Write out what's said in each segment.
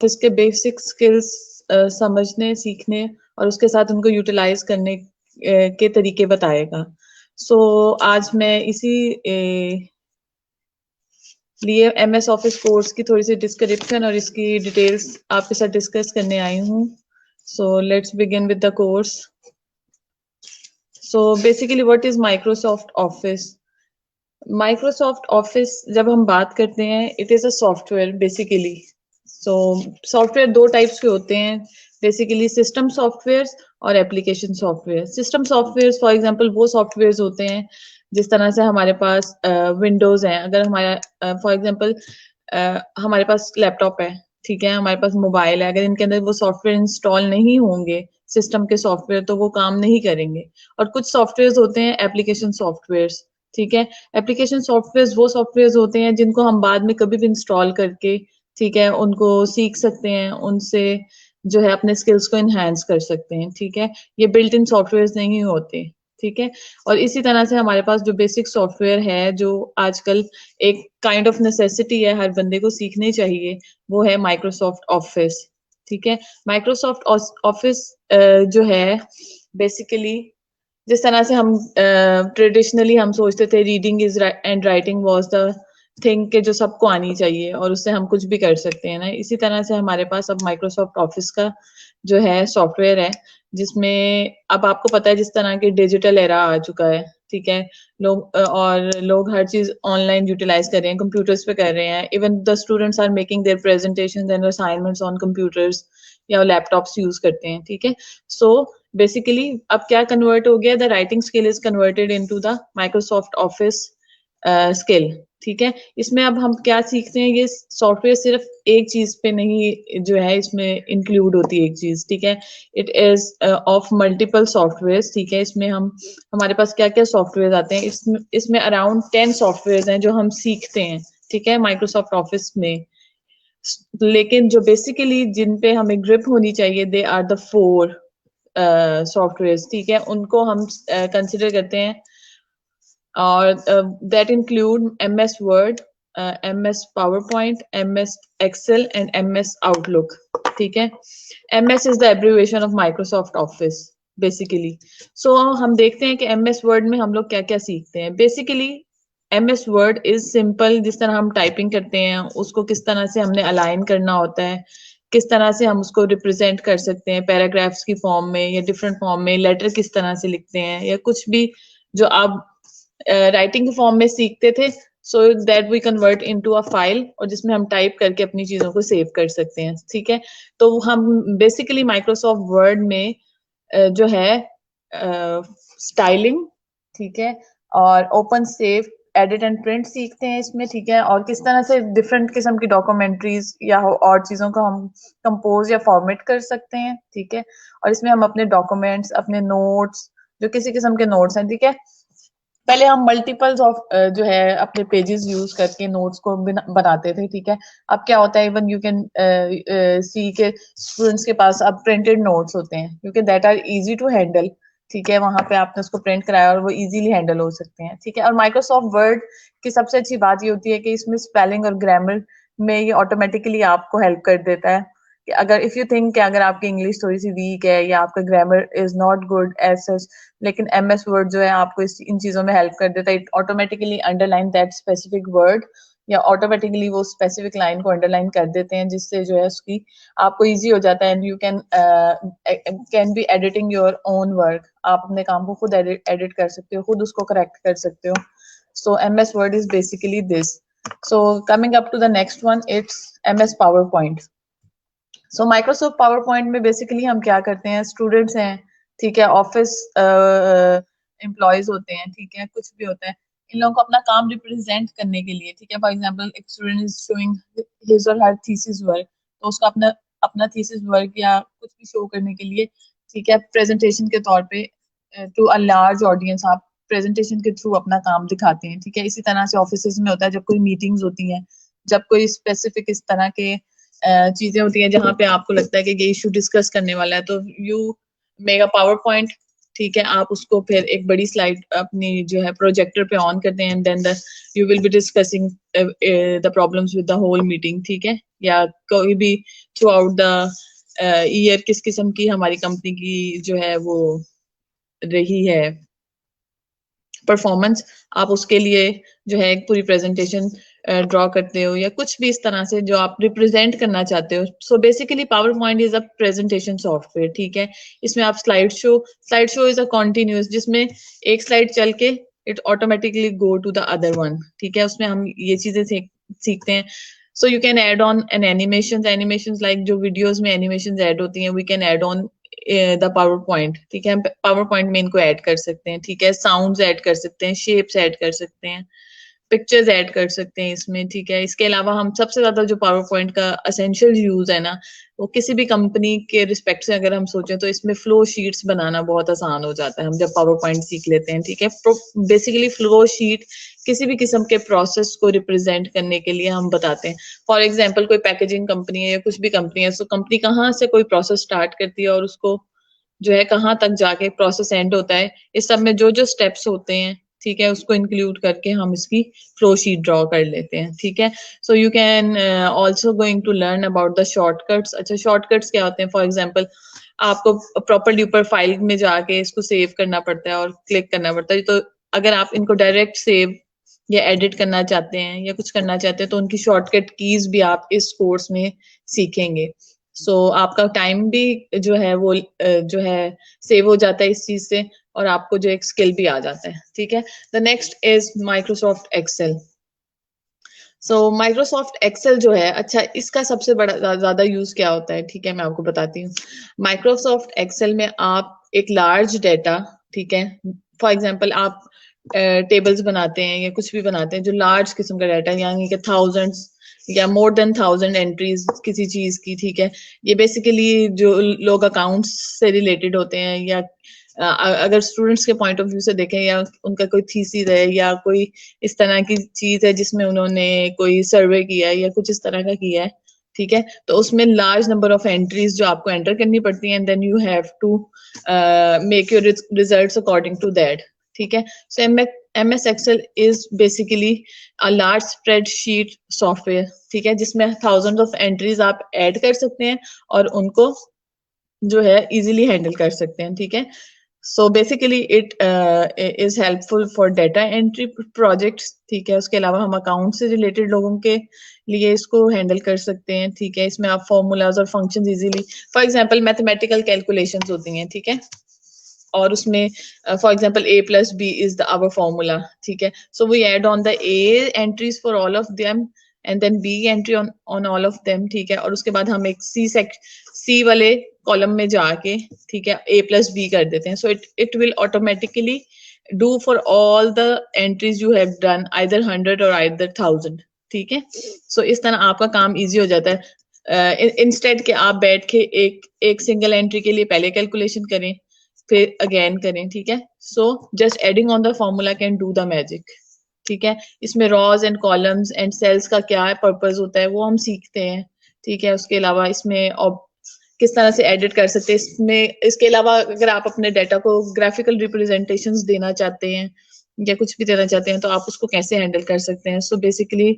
इसके basic skills समझने, सीखने और उसके साथ उनको यूटिलाइज करने के तरीके बताएगा। सो आज मैं इसी लिए MS ऑफिस कोर्स की थोड़ी सी डिस्क्रिप्शन और इसकी डिटेल्स आपके साथ डिस्कस करने आई हूँ। So let's begin with the course. So basically what is Microsoft office? Microsoft office जब हम बात करते हैं, it is a software basically. So software दो टाइप्स के होते हैं बेसिकली, सिस्टम सॉफ्टवेयर और application software. System software for example वो सॉफ्टवेयर होते हैं जिस तरह से हमारे पास विंडोज हैं। अगर हमारा फॉर एग्जांपल हमारे पास लैपटॉप है, ठीक है, हमारे पास मोबाइल है, अगर इनके अंदर वो सॉफ्टवेयर इंस्टॉल नहीं होंगे सिस्टम के सॉफ्टवेयर, तो वो काम नहीं करेंगे। और कुछ सॉफ्टवेयर होते हैं एप्लीकेशन सॉफ्टवेयर, ठीक है। एप्लीकेशन सॉफ्टवेयर वो सॉफ्टवेयर होते हैं जिनको हम बाद में कभी भी इंस्टॉल करके, ठीक है, उनको सीख सकते हैं, उनसे जो है अपने स्किल्स को इनहेंस कर सकते हैं, ठीक है। ये बिल्ट इन सॉफ्टवेयर नहीं होते, ठीक है। और इसी तरह से हमारे पास जो बेसिक सॉफ्टवेयर है, जो आजकल एक काइंड ऑफ नेसेसिटी है, हर बंदे को सीखनी चाहिए, वो है माइक्रोसॉफ्ट ऑफिस, ठीक है। माइक्रोसॉफ्ट ऑफिस जो है बेसिकली, जिस तरह से हम ट्रेडिशनली हम सोचते थे reading is and writing was the thing के जो सबको आनी चाहिए और उससे हम कुछ भी कर सकते हैं ना, इसी तरह से हमारे पास अब माइक्रोसॉफ्ट ऑफिस का जो है सॉफ्टवेयर है, जिसमें अब आपको पता है जिस तरह के डिजिटल एरा आ चुका है, ठीक है। लोग हर चीज ऑनलाइन यूटिलाइज कर रहे हैं, कंप्यूटर्स पे कर रहे हैं। Even the students are making their presentations and assignments on computers या लैपटॉप्स यूज करते हैं, ठीक है। सो बेसिकली अब क्या कन्वर्ट हो गया, the writing skill is converted into the Microsoft Office skill, ठीक है। इसमें अब हम क्या सीखते हैं, ये सॉफ्टवेयर सिर्फ एक चीज पे नहीं जो है इसमें इंक्लूड होती है एक चीज, ठीक है। It is of multiple software, ठीक है। इसमें हम हमारे पास क्या क्या सॉफ्टवेयर आते हैं, इसमें अराउंड 10 सॉफ्टवेयर हैं जो हम सीखते हैं, ठीक है, माइक्रोसॉफ्ट ऑफिस में। लेकिन जो बेसिकली जिन पे हमें ग्रिप होनी चाहिए, दे आर द 4 सॉफ्टवेयर, ठीक है, उनको हम कंसिडर करते हैं। और that include MS word, MS PowerPoint, MS Excel and MS Outlook, ठीक है। MS is the abbreviation of Microsoft Office basically. So हम देखते हैं कि MS वर्ड में हम लोग क्या क्या सीखते हैं। Basically MS Word is simple, जिस तरह हम टाइपिंग करते हैं उसको किस तरह से हमने अलाइन करना होता है, किस तरह से हम उसको रिप्रेजेंट कर सकते हैं पैराग्राफ्स की फॉर्म में या डिफरेंट फॉर्म में, लेटर किस तरह से लिखते हैं, या कुछ भी जो आप राइटिंग के फॉर्म में सीखते थे, so that we convert into a file, और जिसमें हम टाइप करके अपनी चीजों को सेव कर सकते हैं, ठीक है। तो हम बेसिकली माइक्रोसॉफ्ट वर्ड में जो है स्टाइलिंग, ठीक है, और open save edit and print सीखते हैं इसमें, ठीक है। और किस तरह से डिफरेंट किस्म की डॉक्यूमेंट्रीज या और चीजों को हम कंपोज या फॉर्मेट कर सकते हैं, ठीक है। और इसमें हम अपने डॉक्यूमेंट्स, अपने नोट्स, जो किसी किस्म के नोट्स हैं, ठीक है। पहले हम मल्टीपल्स ऑफ जो है अपने पेजेस यूज करके नोट्स को बनाते थे, ठीक है। अब क्या होता है, इवन यू कैन सी के स्टूडेंट्स के पास अब प्रिंटेड नोट्स होते हैं, क्योंकि that are easy to handle, ठीक है। वहां पे आपने उसको प्रिंट कराया और वो इजीली हैंडल हो सकते हैं, ठीक है। और माइक्रोसॉफ्ट वर्ड की सबसे अच्छी बात ये होती है कि इसमें स्पेलिंग और ग्रामर में ये ऑटोमेटिकली आपको हेल्प कर देता है कि अगर इफ यू थिंक कि अगर आपकी इंग्लिश थोड़ी सी वीक है या आपका grammar is not good as such, लेकिन MS वर्ड जो है आपको इन चीजों में हेल्प कर देता है। It automatically underline that specific word, या ऑटोमेटिकली वो स्पेसिफिक लाइन को अंडरलाइन कर देते हैं, जिससे जो है उसकी आपको इजी हो जाता है। And you can be editing your own work, आप अपने काम को खुद एडिट कर सकते हो, खुद उसको करेक्ट कर सकते हो। So MS Word is basically this. So coming up to the next one, it's MS PowerPoint. So Microsoft PowerPoint में बेसिकली हम क्या करते हैं, स्टूडेंट्स हैं, ठीक है, ऑफिस एम्प्लॉयज होते हैं, ठीक है, कुछ भी होता है, इन लोगों को अपना काम रिप्रेजेंट करने के लिए, ठीक है। फॉर एग्जांपल एक स्टूडेंट इज शोइंग हिज और हर थीसिस वर्क, तो उसको अपना अपना थीसिस वर्क या कुछ भी शो करने के लिए, ठीक है, प्रेजेंटेशन के तौर पे टू अ लार्ज ऑडियंस आप प्रेजेंटेशन के थ्रू अपना काम दिखाते हैं, ठीक है। इसी तरह से ऑफिस में होता है, जब कोई मीटिंग्स होती हैं, जब कोई स्पेसिफिक इस तरह के चीजें होती हैं जहां पे आपको लगता है कि ये इशू डिस्कस करने वाला है, तो you make a power point, ठीक है। आप उसको फिर एक बड़ी स्लाइड अपनी जो है प्रोजेक्टर पे ऑन करते हैं, and then you will be discussing the problems with the whole meeting, ठीक है। या कोई भी थ्रू आउट द ईयर किस किस्म की हमारी कंपनी की जो है वो रही है परफॉर्मेंस, आप उसके लिए जो है एक पूरी प्रेजेंटेशन ड्रॉ करते हो या कुछ भी इस तरह से जो आप रिप्रेजेंट करना चाहते हो। So basically PowerPoint is a presentation software, ठीक है। इसमें आप slide show is a continuous, जिसमें एक स्लाइड चल के it automatically go to the other one, ठीक है। उसमें हम ये चीजें सीखते हैं। So you can add on an animation like जो वीडियोज में एनिमेशन ऐड होती हैं, we can add on the PowerPoint, ठीक है। हम पावर पॉइंट में इनको ऐड कर सकते हैं, ठीक है। साउंड्स ऐड कर सकते हैं, शेप्स ऐड कर सकते हैं, पिक्चर्स ऐड कर सकते हैं इसमें, ठीक है। इसके अलावा हम सबसे ज्यादा जो पावर पॉइंट का असेंशियल यूज है ना, वो किसी भी कंपनी के रिस्पेक्ट से अगर हम सोचें तो इसमें फ्लो शीट्स बनाना बहुत आसान हो जाता है हम जब पावर पॉइंट सीख लेते हैं, ठीक है। बेसिकली फ्लो शीट किसी भी किस्म के प्रोसेस को रिप्रेजेंट करने के लिए हम बताते हैं। फॉर एग्जाम्पल कोई पैकेजिंग कंपनी है या कुछ भी कंपनी है, तो कंपनी कहाँ से कोई प्रोसेस स्टार्ट करती है और उसको जो है कहाँ तक जाके प्रोसेस एंड होता है, इस सब में जो जो स्टेप्स होते हैं, ठीक है, उसको इंक्लूड करके हम इसकी फ्लो शीट ड्रॉ कर लेते हैं, ठीक है। So you can also going to learn about the shortcuts. अच्छा, शॉर्टकट्स क्या होते हैं? फॉर एग्जाम्पल आपको प्रॉपरली ऊपर फाइल में जाके इसको सेव करना पड़ता है और क्लिक करना पड़ता है, तो अगर आप इनको डायरेक्ट सेव या एडिट करना चाहते हैं या कुछ करना चाहते हैं तो उनकी शॉर्टकट कीज भी आप इस कोर्स में सीखेंगे। सो आपका टाइम भी जो है वो जो है सेव हो जाता है इस चीज से, और आपको जो एक स्किल भी आ जाता है, ठीक है। The next is Microsoft Excel. So Microsoft Excel जो है, अच्छा इसका सबसे बड़ा ज्यादा यूज क्या होता है, ठीक है, मैं आपको बताती हूँ। माइक्रोसॉफ्ट एक्सेल में आप एक लार्ज डेटा, ठीक है, फॉर एग्जांपल आप टेबल्स बनाते हैं या कुछ भी बनाते हैं जो लार्ज किस्म का डाटा, यानी कि थाउजेंड्स या मोर देन 1000 एंट्रीज किसी चीज की, ठीक है। ये बेसिकली जो लोग अकाउंट्स से रिलेटेड होते हैं या अगर स्टूडेंट्स के पॉइंट ऑफ व्यू से देखें या उनका कोई थीसिस है या कोई इस तरह की चीज है जिसमें उन्होंने कोई सर्वे किया है या कुछ इस तरह का किया है, ठीक है, तो उसमें लार्ज नंबर ऑफ एंट्रीज जो आपको एंटर करनी पड़ती हैं, and then you have to make your results according to that, ठीक है। सो MS Excel is basically a large spreadsheet software, ठीक है, जिसमें थाउजेंड ऑफ एंट्रीज आप ऐड कर सकते हैं और उनको जो है इजीली हैंडल कर सकते हैं, ठीक है। So basically it is helpful for data entry projects, ठीक है। उसके अलावा हम अकाउंट से रिलेटेड लोगों के लिए इसको हैंडल कर सकते हैं, ठीक है। इसमें आप फॉर्मूलाज और functions easily, for example mathematical calculations होती हैं, ठीक है, और उसमें for example A+B is the our formula, ठीक है। So we add on the A entries for all of them and then B entry on on all of them, ठीक है, और उसके बाद हम एक C वाले कॉलम में जाके, ठीक है, A+B कर देते हैं। So it will automatically do for all the entries you have done either 100 और आइदर 1000, ठीक है। सो इस तरह आपका काम इजी हो जाता है, इंस्टेड के आप बैठ के एक सिंगल एंट्री के लिए पहले कैलकुलेशन करें फिर अगेन करें, ठीक है। So just adding on the formula can do the magic, ठीक है। इसमें rows and columns and cells का क्या है पर्पस होता है वो हम सीखते हैं, ठीक है। उसके अलावा इसमें किस तरह से एडिट कर सकते हैं इसमें, इसके अलावा अगर आप अपने डाटा को ग्राफिकल रिप्रेजेंटेशंस देना चाहते हैं या कुछ भी देना चाहते हैं तो आप उसको कैसे हैंडल कर सकते हैं। सो बेसिकली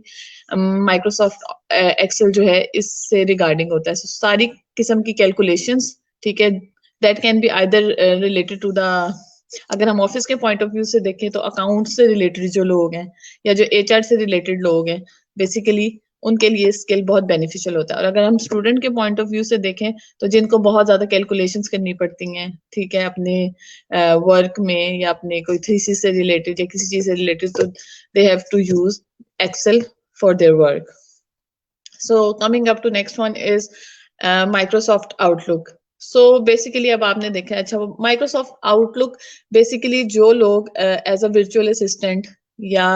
माइक्रोसॉफ्ट एक्सेल जो है इससे रिगार्डिंग होता है। सारी किस्म की कैलकुलेशंस, ठीक है, that can be either related to the, अगर हम ऑफिस के पॉइंट ऑफ व्यू से देखें तो अकाउंट से रिलेटेड जो लोग हैं या जो HR से रिलेटेड लोग हैं, बेसिकली उनके लिए स्किल बहुत बेनिफिशियल होता है। और अगर हम स्टूडेंट के पॉइंट ऑफ व्यू से देखें तो जिनको बहुत ज्यादा कैलकुलेशंस करनी पड़ती हैं, ठीक है, अपने वर्क में या अपने कोई थीसिस से रिलेटेड या किसी चीज से रिलेटेड, तो they have to use Excel for their work. So coming up to next one is Microsoft Outlook. So basically अब आपने देखा है, अच्छा, वो माइक्रोसॉफ्ट आउटलुक बेसिकली जो लोग एज अ वर्चुअल असिस्टेंट या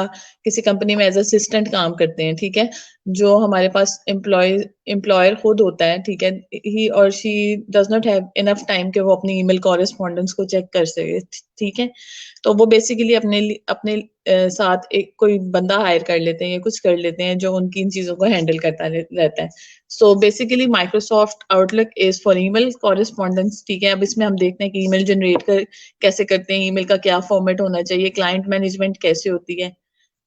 किसी कंपनी में एज असिस्टेंट काम करते हैं, ठीक है, जो हमारे पास एम्प्लॉयर खुद होता है, ठीक है, ही और she does not have enough time कि वो अपनी ईमेल कॉरेस्पॉन्डेंस को चेक कर सके, ठीक है, तो वो बेसिकली अपने साथ एक कोई बंदा हायर कर लेते हैं या कुछ कर लेते हैं जो उनकी इन चीजों को हैंडल करता रहता है। So basically Microsoft outlook is for email correspondence, ठीक है। अब इसमें हम देखते हैं कि ईमेल जनरेट कर कैसे करते हैं, ईमेल का क्या फॉर्मेट होना चाहिए, क्लाइंट मैनेजमेंट कैसे होती है,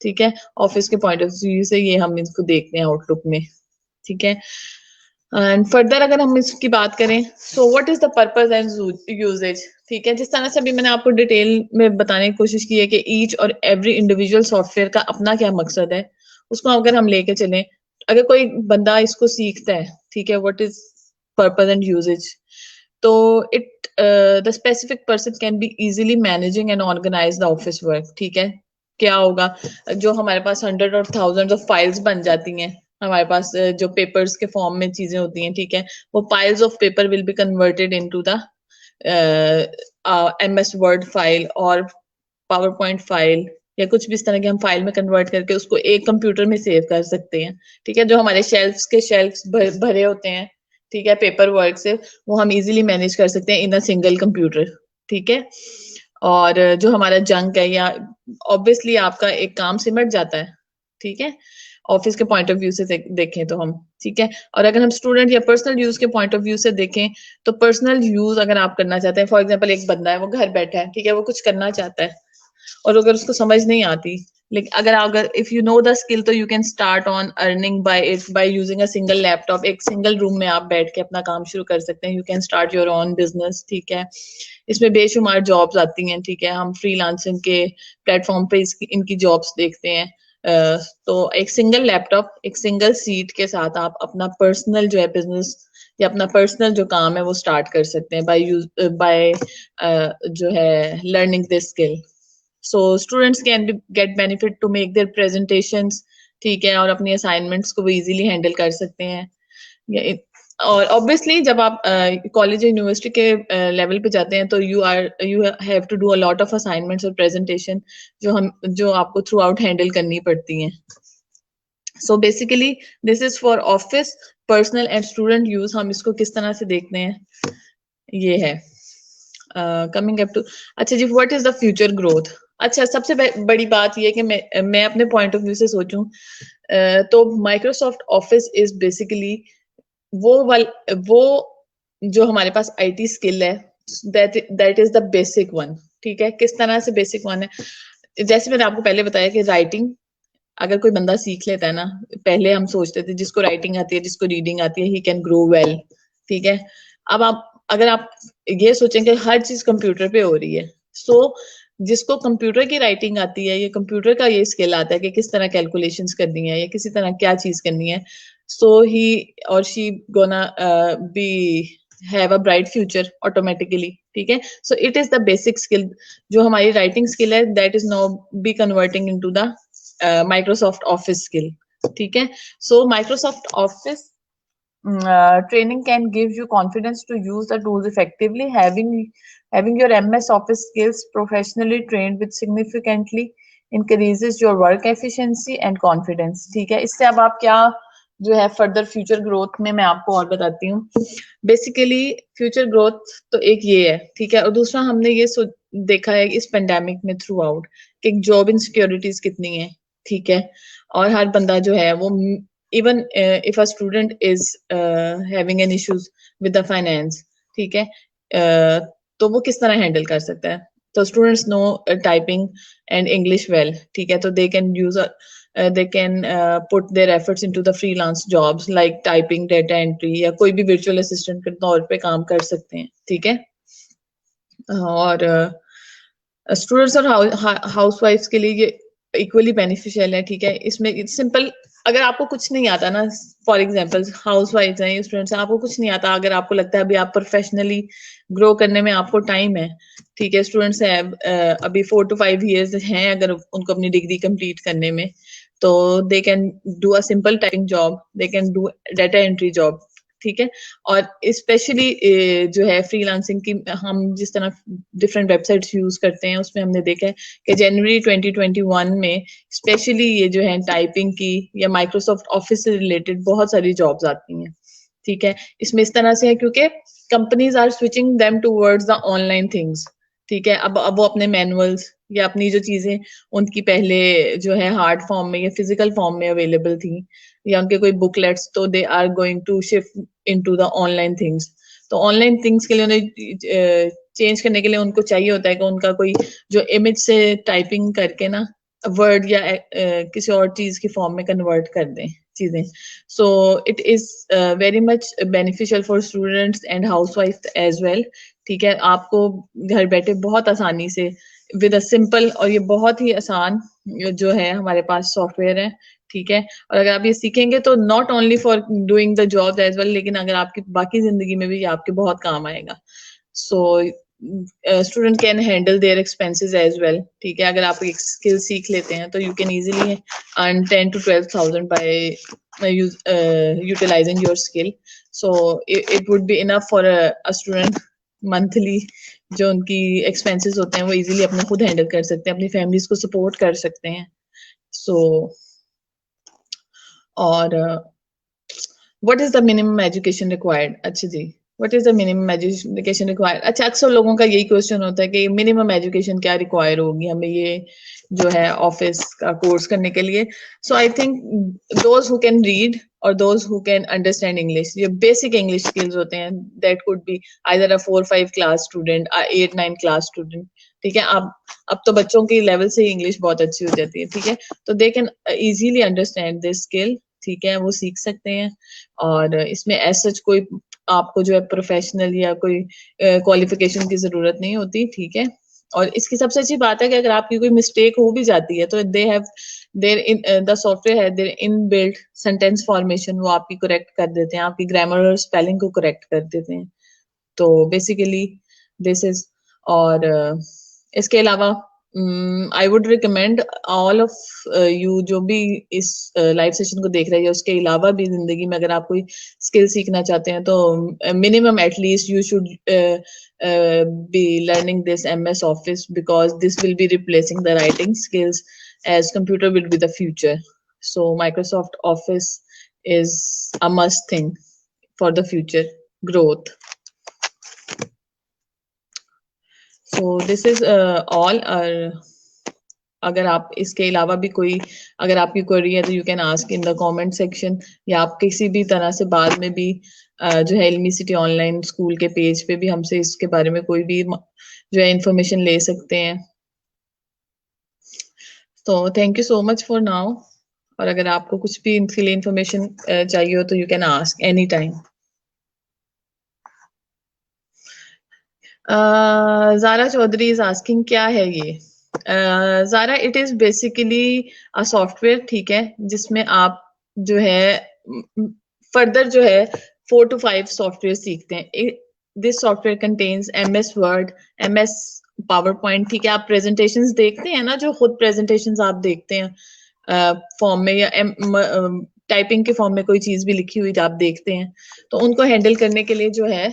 ठीक है, ऑफिस के पॉइंट ऑफ व्यू से ये हम इसको देखते हैं आउटलुक में। ठीक है। एंड फर्दर अगर हम इसकी बात करें, so what is the purpose and usages, ठीक है। जिस तरह से अभी मैंने आपको डिटेल में बताने की कोशिश की है कि ईच और एवरी इंडिविजुअल सॉफ्टवेयर का अपना क्या मकसद है, उसको अगर हम लेके चलें, अगर कोई बंदा इसको सीखता है, ठीक है, what is purpose and usages, तो it the specific person can be easily managing and organise the office work, ठीक है। क्या होगा, जो हमारे पास हंड्रेड और थाउजेंड ऑफ फाइल्स बन जाती हैं हमारे पास, जो पेपर्स के फॉर्म में चीजें होती हैं, ठीक है, वो piles of paper will be converted into the MS word file और पावर पॉइंट फाइल या कुछ भी इस तरह के हम फाइल में कन्वर्ट करके उसको एक कंप्यूटर में सेव कर सकते हैं, ठीक है। जो हमारे शेल्फ्स के शेल्फ्स भरे होते हैं, ठीक है, पेपर वर्क से, वो हम इजीली मैनेज कर सकते हैं इन अ सिंगल कंप्यूटर, ठीक है। और जो हमारा जंक है, या ऑब्वियसली आपका एक काम सिमट जाता है, ठीक है, ऑफिस के पॉइंट ऑफ व्यू से देखें तो हम, ठीक है। और अगर हम स्टूडेंट या पर्सनल यूज के पॉइंट ऑफ व्यू से देखें, तो पर्सनल यूज अगर आप करना चाहते हैं, फॉर एग्जांपल एक बंदा है, वो घर बैठा है, ठीक है, वो कुछ करना चाहता है और अगर उसको समझ नहीं आती, लेकिन अगर if you know the skill, तो you can start on earning by it by using a single laptop. एक सिंगल रूम में आप बैठ के अपना काम शुरू कर सकते हैं, you can start your own business, ठीक है। इसमें बेशुमार जॉब्स आती हैं, ठीक है, हम फ्रीलांसिंग के प्लेटफॉर्म पे इनकी जॉब्स देखते हैं। तो एक सिंगल लैपटॉप, एक सिंगल सीट के साथ आप अपना पर्सनल जो है बिजनेस या अपना पर्सनल जो काम है वो स्टार्ट कर सकते हैं बाय जो है learning this skill. So students can get benefit to make their presentations, ठीक है, और अपनी असाइनमेंट्स को वो इजीली हैंडल कर सकते हैं। और ऑब्वियसली जब आप कॉलेज यूनिवर्सिटी के लेवल पे जाते हैं, तो you have to do a lot of assignments और प्रेजेंटेशन जो आपको थ्रू आउट हैंडल करनी पड़ती हैं। So basically this is for office, personal and student use. हम इसको किस तरह से देखते हैं, ये है कमिंग अप टू। अच्छा जी, what is the future growth. अच्छा, सबसे बड़ी बात ये है कि मैं अपने पॉइंट ऑफ व्यू से सोचूं, तो माइक्रोसॉफ्ट ऑफिस इज बेसिकली वो जो हमारे पास आईटी स्किल है, that is the basic one, ठीक है। किस तरह से बेसिक वन है, जैसे मैंने आपको पहले बताया कि राइटिंग अगर कोई बंदा सीख लेता है ना, पहले हम सोचते थे जिसको राइटिंग आती है, जिसको रीडिंग आती है, ही कैन ग्रो वेल, ठीक है। अब आप अगर आप ये सोचें कि हर चीज कंप्यूटर पे हो रही है, सो जिसको कंप्यूटर की राइटिंग आती है, ये कंप्यूटर का ये स्किल आता है कि किस तरह कैलकुलेशंस करनी है या किसी तरह क्या चीज करनी है, सो ही और she gonna be have a bright future automatically, ठीक है। So it is the basic skill. जो हमारी राइटिंग स्किल है, that is now be converting into the Microsoft Office skill, ठीक है। So Microsoft Office training can give you confidence to use the tools effectively. Having your MS Office skills professionally trained with significantly increases your work efficiency and confidence, ठीक है। इससे अब आप क्या जो है फर्दर फ्यूचर ग्रोथ में मैं आपको और बताती हूँ। बेसिकली फ्यूचर ग्रोथ तो एक ये है, ठीक है, और दूसरा हमने ये देखा है इस पेंडेमिक में थ्रू आउट कि जॉब इनसिक्योरिटीज कितनी है, ठीक है। और हर बंदा जो है वो, even if a student is having an issues with the finance, ठीक है, तो वो किस तरह हैंडल कर सकता है। तो students know typing and English well, ठीक है, तो they can use they can put their efforts into the freelance jobs like typing, data entry, या कोई भी virtual assistant के तौर पे काम कर सकते हैं, ठीक है। और स्टूडेंट्स और हाउस वाइफ्स के लिए ये इक्वली बेनिफिशियल है, ठीक है। इसमें सिंपल, अगर आपको कुछ नहीं आता ना, फॉर एग्जांपल हाउस वाइफ हैं, स्टूडेंट्स हैं, आपको कुछ नहीं आता, अगर आपको लगता है अभी आप प्रोफेशनली ग्रो करने में आपको टाइम है, ठीक है, स्टूडेंट्स हैं अभी 4 to 5 years हैं अगर उनको अपनी डिग्री कंप्लीट करने में, तो they can do a simple typing job, they can do data entry job, ठीक है। और स्पेशली जो है फ्रीलांसिंग की, हम जिस तरह डिफरेंट वेबसाइट्स यूज करते हैं, उसमें हमने देखा है कि जनवरी 2021 में स्पेशली ये जो है टाइपिंग की या माइक्रोसॉफ्ट ऑफिस से रिलेटेड बहुत सारी जॉब्स आती हैं, ठीक है। इसमें इस तरह से है क्योंकि companies are switching them towards the online things, ठीक है। अब वो अपने मैनुअल्स या अपनी जो चीजें उनकी पहले जो है हार्ड फॉर्म में या फिजिकल फॉर्म में अवेलेबल थी, या उनके कोई बुकलेट्स, तो they are going to shift into the online things. तो ऑनलाइन थिंग्स के लिए उन्हें चेंज करने के लिए उनको चाहिए होता है कि उनका कोई जो इमेज से टाइपिंग करके ना वर्ड या किसी और चीज की फॉर्म में कन्वर्ट कर दें, चीजें। So it is very much beneficial for students and housewife as well. ठीक है, आपको घर बैठे बहुत आसानी से विद अ सिंपल, और ये बहुत ही आसान जो है हमारे पास सॉफ्टवेयर है। ठीक है, और अगर आप ये सीखेंगे तो not only for doing the job as well, लेकिन अगर आपकी बाकी जिंदगी में भी ये आपके बहुत काम आएगा। So student can handle their expenses as well. ठीक है, अगर आप एक स्किल सीख लेते हैं तो you can easily earn 10 to 12,000 by utilizing your skill. So it would be enough for a student monthly जो उनकी एक्सपेंसेस होते हैं वो इजीली अपने खुद हैंडल कर सकते हैं, अपनी फैमिलीज को सपोर्ट कर सकते हैं। सो और what is the minimum education required? अच्छा जी, what is the minimum education required? अच्छा, अक्सर लोगों का यही क्वेश्चन होता है कि मिनिमम एजुकेशन क्या रिक्वायर होगी हमें ये जो है ऑफिस का कोर्स करने के लिए। So I think those who can read और those who can understand English, ये बेसिक इंग्लिश स्किल्स होते हैं, that could be either a 4-5 class student, 8-9 class student. ठीक है, अब तो बच्चों की लेवल से ही इंग्लिश बहुत अच्छी हो जाती है। ठीक है, तो they can easily understand this skill. ठीक है, वो सीख सकते हैं, और इसमें एज सच कोई आपको जो है प्रोफेशनल या कोई क्वालिफिकेशन की जरूरत नहीं होती। ठीक है, और इसकी सबसे अच्छी बात है कि अगर आपकी कोई मिस्टेक हो भी जाती है तो they have there in the software है there in built sentence formation, वो आपकी करेक्ट कर देते हैं, आपकी ग्रामर और स्पेलिंग को करेक्ट कर देते हैं। तो बेसिकली दिस इज, और इसके अलावा I would recommend all of you जो भी इस लाइव सेशन को देख रहे हैं, उसके अलावा भी जिंदगी में अगर आप कोई स्किल सीखना चाहते हैं तो minimum at least you should be learning this MS Office, because this will be replacing the writing skills, as computer will be the future. So Microsoft Office is a must thing for the future growth. So this is all. अगर आप इसके अलावा भी कोई, अगर आपकी query है तो you can ask in the comment section, या आप किसी भी तरह से बाद में भी जो है इल्मी सिटी ऑनलाइन स्कूल के पेज पे भी हमसे इसके बारे में कोई भी जो है इंफॉर्मेशन ले सकते हैं। तो thank you so much for now, और अगर आपको कुछ भी इनके लिए इंफॉर्मेशन चाहिए हो तो you can ask any time. Zara Chaudhary is asking क्या है ये? Zara, it is basically a software. ठीक है, जिसमें आप जो है फर्दर जो है 4 to 5 सॉफ्टवेयर सीखते हैं। This software contains MS word, MS PowerPoint. ठीक है, आप प्रेजेंटेशंस देखते हैं ना, जो खुद प्रेजेंटेशंस आप देखते हैं फॉर्म में, या टाइपिंग के फॉर्म में कोई चीज भी लिखी हुई आप देखते हैं, तो उनको हैंडल करने के लिए जो है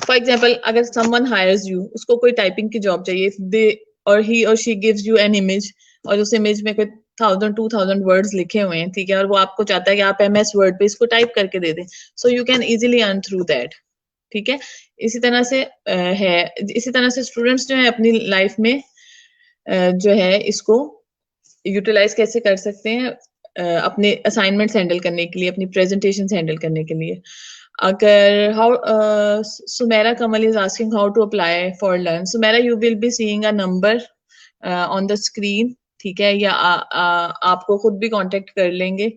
फॉर एग्जाम्पल अगर समवन हायर्स यू, उसको कोई टाइपिंग की जॉब चाहिए, दे और ही और she gives you an image, और उस इमेज में कोई 1000-2000 वर्ड्स लिखे हुए हैं। ठीक है, और वो आपको चाहता है कि आप MS वर्ड पे इसको टाइप करके दे दें, सो you can easily earn through that. ठीक है, इसी तरह से है, इसी तरह से स्टूडेंट्स जो है अपनी लाइफ में जो है इसको यूटिलाइज कैसे कर सकते हैं अपने असाइनमेंट्स हैंडल करने के लिए, अपनी प्रेजेंटेशंस हैंडल करने के लिए। अगर how Sumera Kamal is asking how to apply for learn. Sumera, you will be seeing a number on the screen. ठीक है, या आपको खुद भी कांटेक्ट कर लेंगे,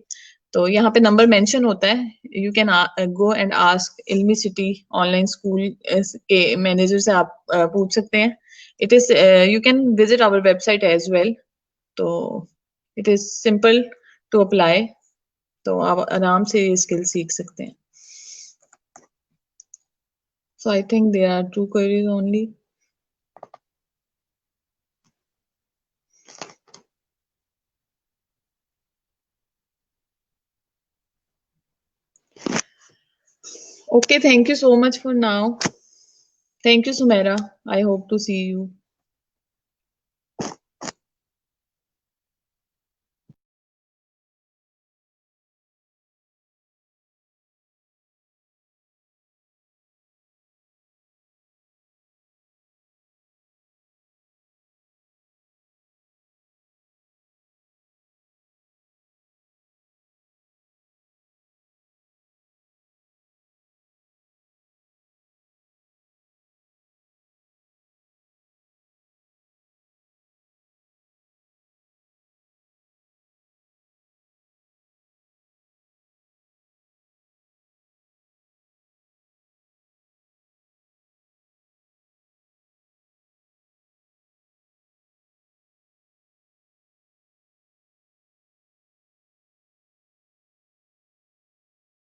तो यहाँ पे नंबर मेंशन होता है, you can go and ask Ilmi city online school के मैनेजर से आप पूछ सकते हैं। It is you can visit our website as well, तो it is simple to apply, तो आप आराम से ये स्किल सीख सकते हैं। So I think there are 2 queries only. Okay, thank you so much for now. Thank you, Sumera. I hope to see you.